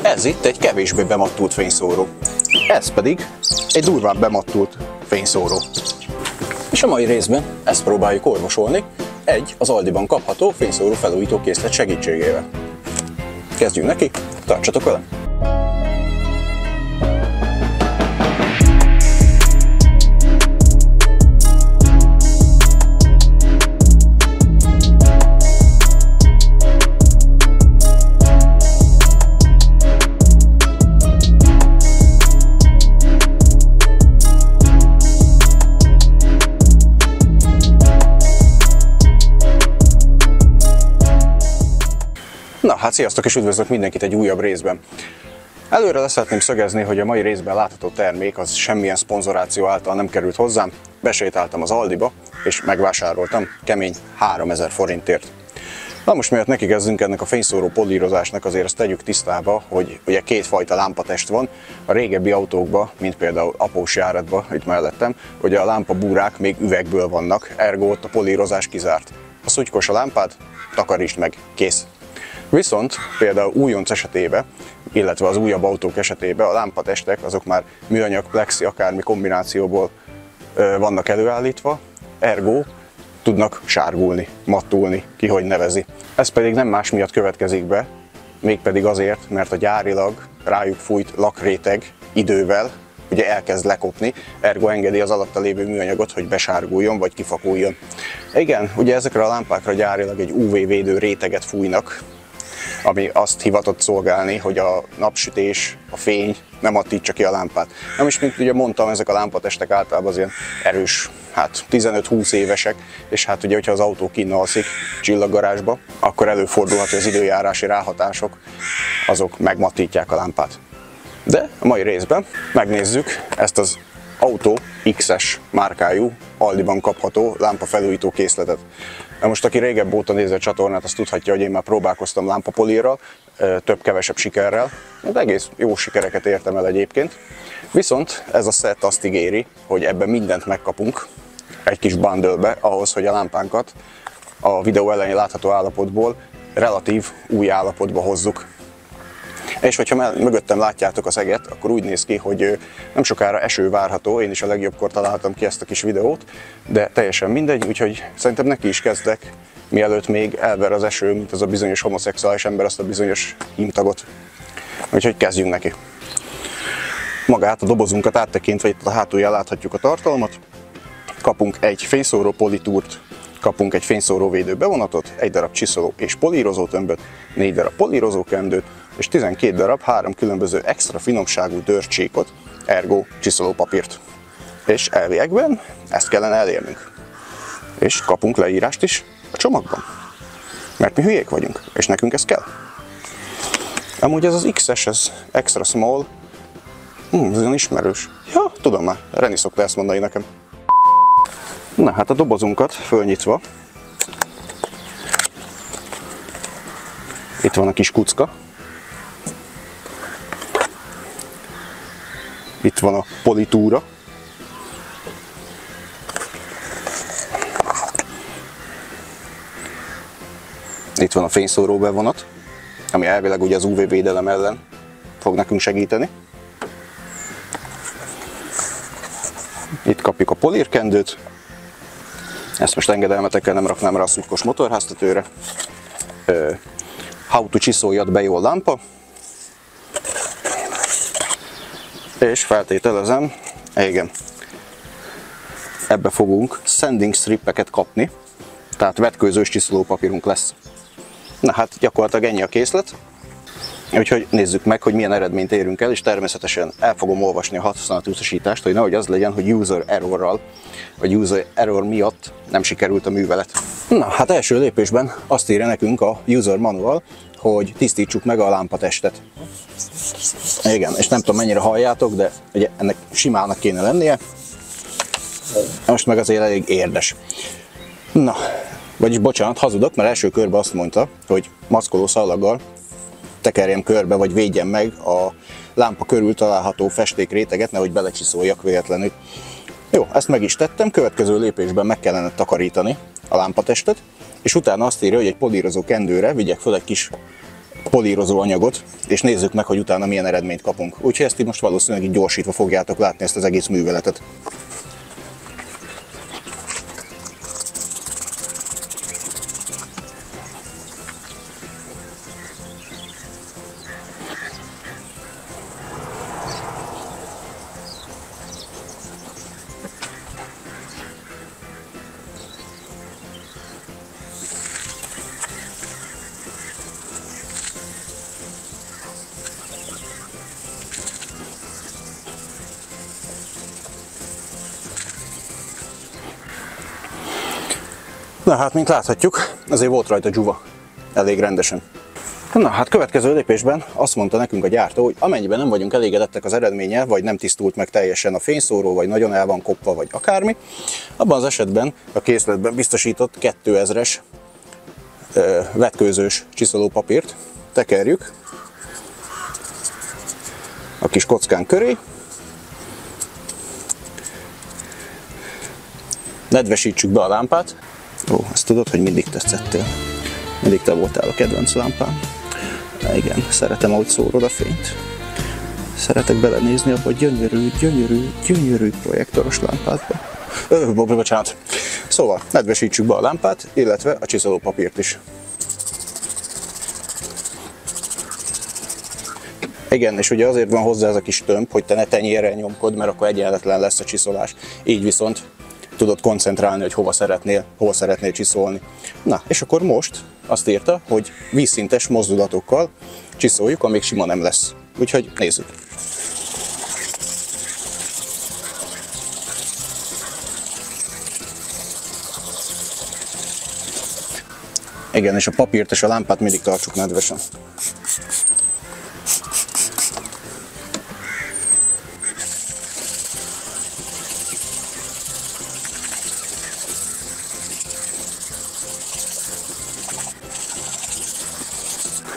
Ez itt egy kevésbé bemattult fényszóró. Ez pedig egy durván bemattult fényszóró. És a mai részben ezt próbáljuk orvosolni az Aldiban kapható fényszóró felújító készlet segítségével. Kezdjünk neki, tartsatok velem! Na hát sziasztok és üdvözlök mindenkit egy újabb részben. Előre le szeretném szögezni, hogy a mai részben látható termék az semmilyen szponzoráció által nem került hozzám. Besétáltam az Aldiba és megvásároltam kemény 3000 forintért. Na most miatt nekikezdünk ennek a fényszóró polírozásnak, azért azt tegyük tisztába, hogy ugye kétfajta lámpatest van. A régebbi autókban, mint például após járatban itt mellettem, hogy a lámpabúrák még üvegből vannak, ergo ott a polírozás kizárt. Ha szutykos a lámpád, takarítsd meg, kész. Viszont például újonc esetében, illetve az újabb autók esetében a lámpatestek azok már műanyag, plexi, akármi kombinációból vannak előállítva, ergo tudnak sárgulni, mattulni, ki hogy nevezi. Ez pedig nem más miatt következik be, mégpedig azért, mert a gyárilag rájuk fújt lakréteg idővel ugye elkezd lekopni, ergo engedi az alatta lévő műanyagot, hogy besárguljon vagy kifakuljon. Igen, ugye ezekre a lámpákra gyárilag egy UV-védő réteget fújnak, ami azt hivatott szolgálni, hogy a napsütés, a fény nem attítsa ki a lámpát. Nem is, mint ugye mondtam, ezek a lámpatestek általában az ilyen erős, 15-20 évesek, és hát ugye, hogyha az autó kinn alszik csillaggarázsba, akkor előfordulhat, hogy az időjárási ráhatások azok megmattítják a lámpát. De a mai részben megnézzük ezt az Auto X-es márkájú, Aldiban kapható lámpafelújító készletet. Na most, aki régebb óta nézi a csatornát, azt tudhatja, hogy én már próbálkoztam lámpapolírral, több-kevesebb sikerrel, de egész jó sikereket értem el egyébként. Viszont ez a set azt ígéri, hogy ebben mindent megkapunk egy kis bundle-be, ahhoz, hogy a lámpánkat a videó elején látható állapotból relatív új állapotba hozzuk. És hogyha mögöttem látjátok a szeget, akkor úgy néz ki, hogy nem sokára eső várható, én is a legjobbkor találtam ki ezt a kis videót, de teljesen mindegy, úgyhogy szerintem neki is kezdek, mielőtt még elver az eső, mint az a bizonyos homoszexuális ember azt a bizonyos hímtagot. Úgyhogy kezdjünk neki. Magát a dobozunkat áttekintve, itt a hátulján láthatjuk a tartalmat, kapunk egy fényszóró politúrt, kapunk egy fényszóróvédő bevonatot, egy darab csiszoló és polírozó tömböt, 4 darab polírozókendőt, és 12 darab 3 különböző extra finomságú dörcsíkot, ergo csiszolópapírt. És elviekben ezt kellene elérnünk. És kapunk leírást is a csomagban. Mert mi hülyék vagyunk, és nekünk ez kell. Amúgy ez az X-es, ez extra small, ez olyan ismerős. Ja, tudom már, Reni szokta ezt mondani nekem. Na hát a dobozunkat fölnyitva, itt van a kis kucka, itt van a politúra, itt van a fényszóró bevonat, ami elvileg ugye az UV védelem ellen fog nekünk segíteni. Itt kapjuk a polírkendőt, ezt most engedelmetekkel nem raknám rá a szutykos motorháztetőre. How to csiszóljad be jól lámpa. És feltételezem, igen, ebbe fogunk sanding strippeket kapni, tehát vetkőzős csiszolópapírunk lesz. Na hát gyakorlatilag ennyi a készlet, úgyhogy nézzük meg, hogy milyen eredményt érünk el, és természetesen el fogom olvasni a használatutasítást, hogy nehogy az legyen, hogy user errorral, vagy user error miatt nem sikerült a művelet. Na hát első lépésben azt írja nekünk a user manual, hogy tisztítsuk meg a lámpatestet. Igen, és nem tudom mennyire halljátok, de ugye ennek simának kéne lennie. Most meg azért elég érdes. Na, vagyis bocsánat, hazudok, mert első körben azt mondta, hogy maszkoló szalaggal tekerjem körbe, vagy védjem meg a lámpa körül található festékréteget, nehogy belecsiszóljak véletlenül. Jó, ezt meg is tettem, következő lépésben meg kellene takarítani a lámpatestet, és utána azt írja, hogy egy polírozó kendőre vigyek fel egy kis polírozó anyagot, és nézzük meg, hogy utána milyen eredményt kapunk. Úgyhogy ezt így most valószínűleg így gyorsítva fogjátok látni ezt az egész műveletet. Na hát, mint láthatjuk, azért volt rajta dzsuva elég rendesen. Na hát, következő lépésben azt mondta nekünk a gyártó, hogy amennyiben nem vagyunk elégedettek az eredménnyel, vagy nem tisztult meg teljesen a fényszóró, vagy nagyon el van kopva, vagy akármi, abban az esetben a készletben biztosított 2000-es vetkőzős csiszolópapírt tekerjük a kis kockán köré, nedvesítsük be a lámpát. Ó, azt tudod, hogy mindig tetszettél. Mindig te voltál a kedvenc lámpám. Igen, szeretem, ahogy szórod a fényt. Szeretek belenézni abba a gyönyörű, gyönyörű, gyönyörű projektoros lámpádba. Bocsánat. Szóval, nedvesítsük be a lámpát, illetve a csiszolópapírt is. Igen, és ugye azért van hozzá ez a kis tömb, hogy te ne tenyérrel nyomkod, mert akkor egyenletlen lesz a csiszolás. Így viszont tudod koncentrálni, hogy hova szeretnél csiszolni. Na, és akkor most azt írta, hogy vízszintes mozdulatokkal csiszoljuk, amíg sima nem lesz. Úgyhogy nézzük. Igen, és a papírt és a lámpát mindig tartsuk nedvesen.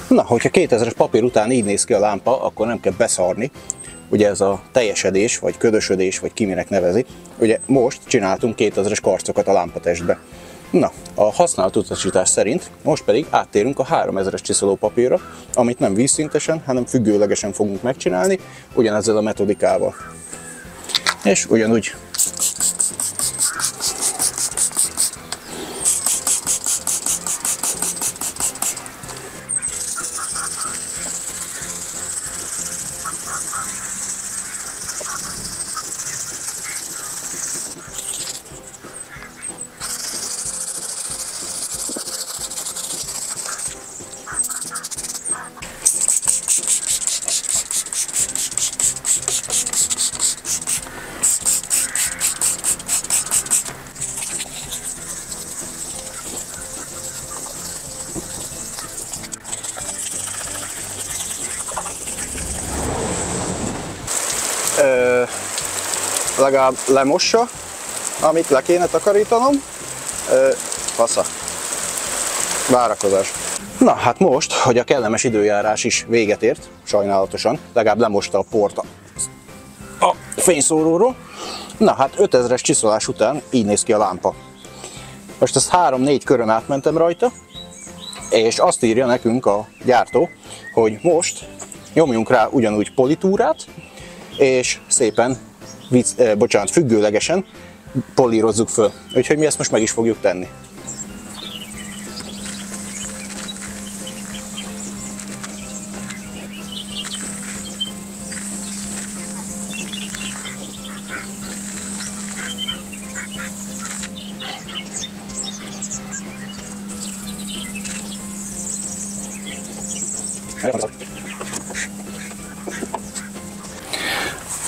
Na, hogyha 2000-es papír után így néz ki a lámpa, akkor nem kell beszarni. Ugye ez a teljesedés, vagy ködösödés, vagy ki minek nevezi. Ugye most csináltunk 2000-es karcokat a lámpatestbe. Na, a használt utasítás szerint most pedig áttérünk a 3000-es csiszolópapírra, amit nem vízszintesen, hanem függőlegesen fogunk megcsinálni, ugyanezzel a metodikával. És ugyanúgy legalább lemossa, amit le kéne takarítanom. Fasza. Várakozás. Na hát most, hogy a kellemes időjárás is véget ért, sajnálatosan, legalább lemosta a port a fényszóróról. Na hát 5000-es csiszolás után így néz ki a lámpa. Most ezt 3-4 körön átmentem rajta, és azt írja nekünk a gyártó, hogy most nyomjunk rá ugyanúgy politúrát, és szépen, függőlegesen polírozzuk föl. Úgyhogy mi ezt most meg is fogjuk tenni.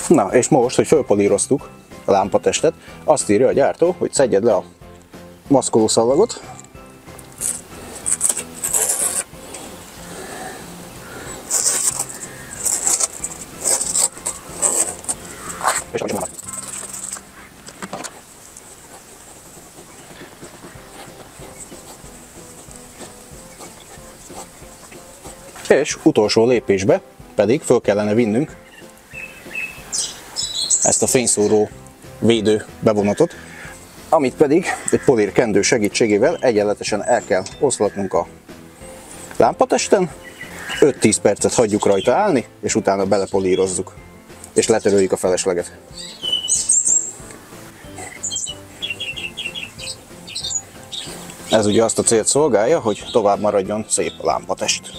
Na, és most, hogy fölpolíroztuk a lámpatestet, azt írja a gyártó, hogy szedjed le a maszkolószalagot, és utolsó lépésbe pedig föl kellene vinnünk ezt a fényszóró védő bevonatot, amit pedig egy polírkendő segítségével egyenletesen el kell oszlatnunk a lámpatesten, 5-10 percet hagyjuk rajta állni, és utána belepolírozzuk. És letöröljük a felesleget. Ez ugye azt a célt szolgálja, hogy tovább maradjon szép a lámpatest.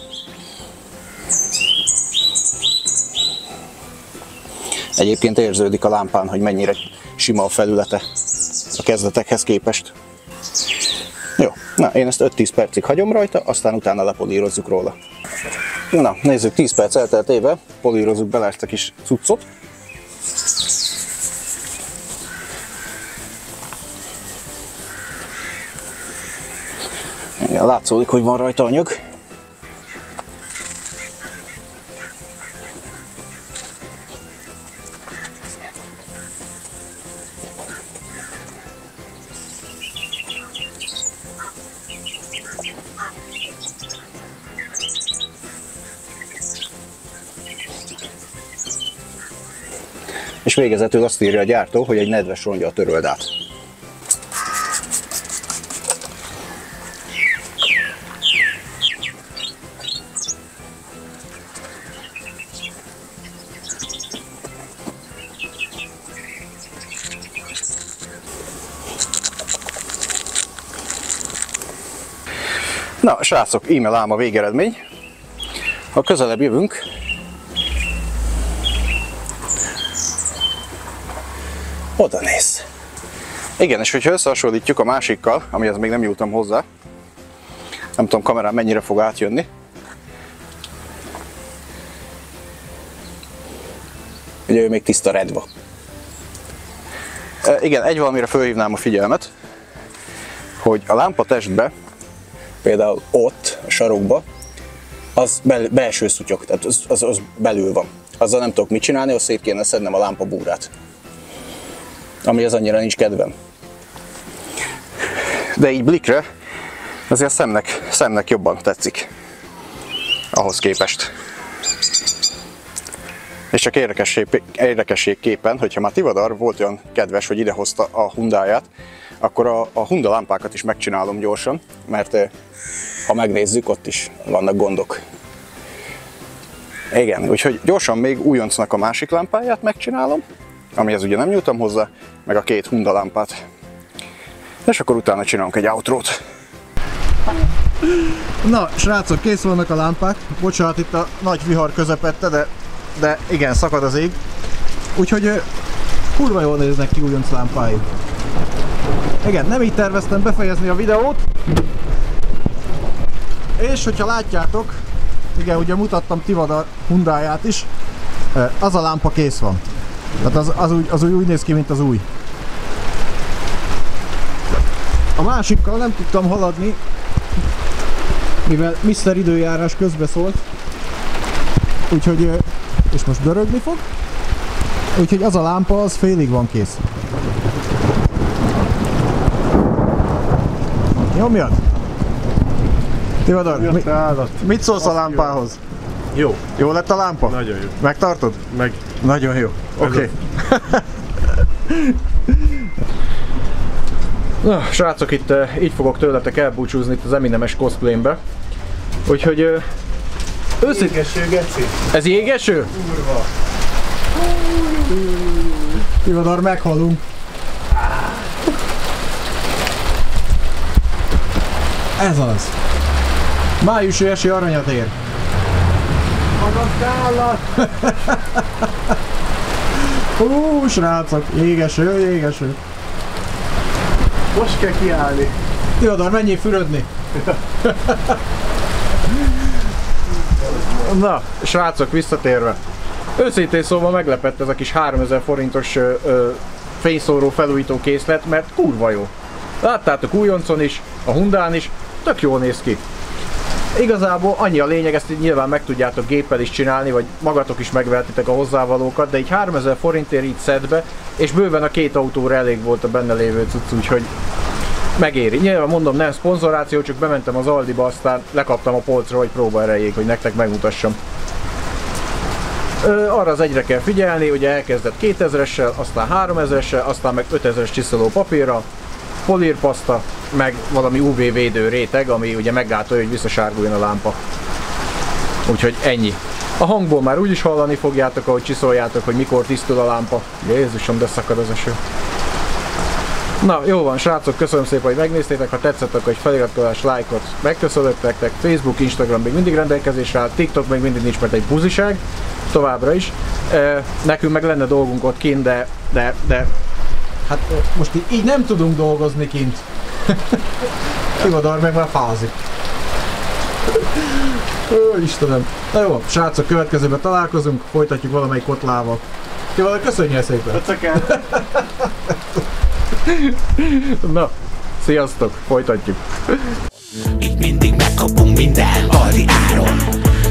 Egyébként érződik a lámpán, hogy mennyire sima a felülete a kezdetekhez képest. Jó, na én ezt 5-10 percig hagyom rajta, aztán utána lepolírozzuk róla. Na, nézzük, 10 perc elteltével polírozzuk bele ezt a kis cuccot. Igen, látszódik, hogy van rajta anyag. És végezetül azt írja a gyártó, hogy egy nedves rongyal töröld át. Na, srácok, íme ám a végeredmény. Ha közelebb jövünk, oda néz. Igen, és hogyha összehasonlítjuk a másikkal, amihez még nem nyúltam hozzá, nem tudom kamerán mennyire fog átjönni. Ugye ő még tiszta redva. Igen, egy valamire felhívnám a figyelmet, hogy a lámpatestbe, például ott, a sarokba, az belső szutyok, tehát az belül van. Azzal nem tudok mit csinálni, az szét kéne szednem a lámpabúrát. Ami az annyira nincs kedvem. De így blikre azért a szemnek jobban tetszik ahhoz képest. És csak érdekességképpen, hogyha már Tivadar volt olyan kedves, hogy idehozta a Hyundai-ját, akkor a Hyundai lámpákat is megcsinálom gyorsan, mert ha megnézzük, ott is vannak gondok. Igen, úgyhogy gyorsan még újoncnak a másik lámpáját megcsinálom, amihez ugye nem nyúltam hozzá, meg a két Hyundai lámpát. És akkor utána csinálunk egy outrót. Na, srácok, kész vannak a lámpák. Bocsánat, itt a nagy vihar közepette, de igen, szakad az ég. Úgyhogy kurva jól néznek ki újonc lámpái. Igen, nem így terveztem befejezni a videót. És hogyha látjátok, igen, ugye mutattam Tivadar Hyundai-ját is, az a lámpa kész van. Tehát az úgy néz ki, mint az új. A másikkal nem tudtam haladni, mivel Mr. Időjárás közbeszólt. Úgyhogy, és most dörögni fog. Úgyhogy az a lámpa, az félig van kész. Nyomjad! Tivadar, mit szólsz a lámpához? Jó. Jó lett a lámpa? Nagyon jó. Megtartod? Meg. Nagyon jó. Oké. Na, srácok, itt így fogok tőletek elbúcsúzni itt az Eminemes cosplayembe. Úgyhogy... Jégeső, geci. Ez jégeső? Kurva. Tivadar, meghalunk. Ez az. Májusi eső aranyat ér. Magasállat. Hú, srácok, jégeső, jégeső. Most kell kiállni. Tivadar, menjél fürödni. Na, srácok, visszatérve. Őszintén szóval meglepett ez a kis 3000 forintos fényszóró felújító készlet, mert kurva jó. Láttátok újoncon is, a Hyundai-n is, tök jól néz ki. Igazából annyi a lényeg, ezt nyilván meg tudjátok géppel is csinálni, vagy magatok is megvehetitek a hozzávalókat, de így 3000 forintért így szedbe, és bőven a két autóra elég volt a benne lévő cucc, úgyhogy megéri. Nyilván mondom, nem szponzoráció, csak bementem az Aldiba, aztán lekaptam a polcra, hogy próba erejéig, hogy nektek megmutassam. Arra az egyre kell figyelni, ugye elkezdett 2000-essel, aztán 3000-essel, aztán meg 5000-es csiszoló papírra, polírpaszta, meg valami UV védő réteg, ami ugye meggátolja, hogy visszasárguljon a lámpa. Úgyhogy ennyi. A hangból már úgyis hallani fogjátok, ahogy csiszoljátok, hogy mikor tisztul a lámpa. Jézusom, de szakad az eső. Na, jó van, srácok, köszönöm szépen, hogy megnéztétek. Ha tetszett, akkor egy feliratkozás, lájkot megköszönök nektek. Facebook, Instagram még mindig rendelkezésre áll, TikTok még mindig nincs, mert egy buziság. Továbbra is. Nekünk meg lenne dolgunk ott kint, de hát most így nem tudunk dolgozni kint. Tivadar meg már fázik. Ó, Istenem. Na jó, srácok, következőben találkozunk, folytatjuk valamelyik kotlával. Tivadar, köszönjél szépen! Na, sziasztok, folytatjuk. Itt mindig megkapunk minden Aldi áron.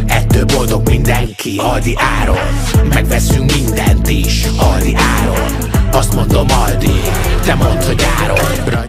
Ettől boldog mindenki Aldi áron. Megveszünk mindent is Aldi áron. Azt mondom Aldi, te mondd, hogy áron.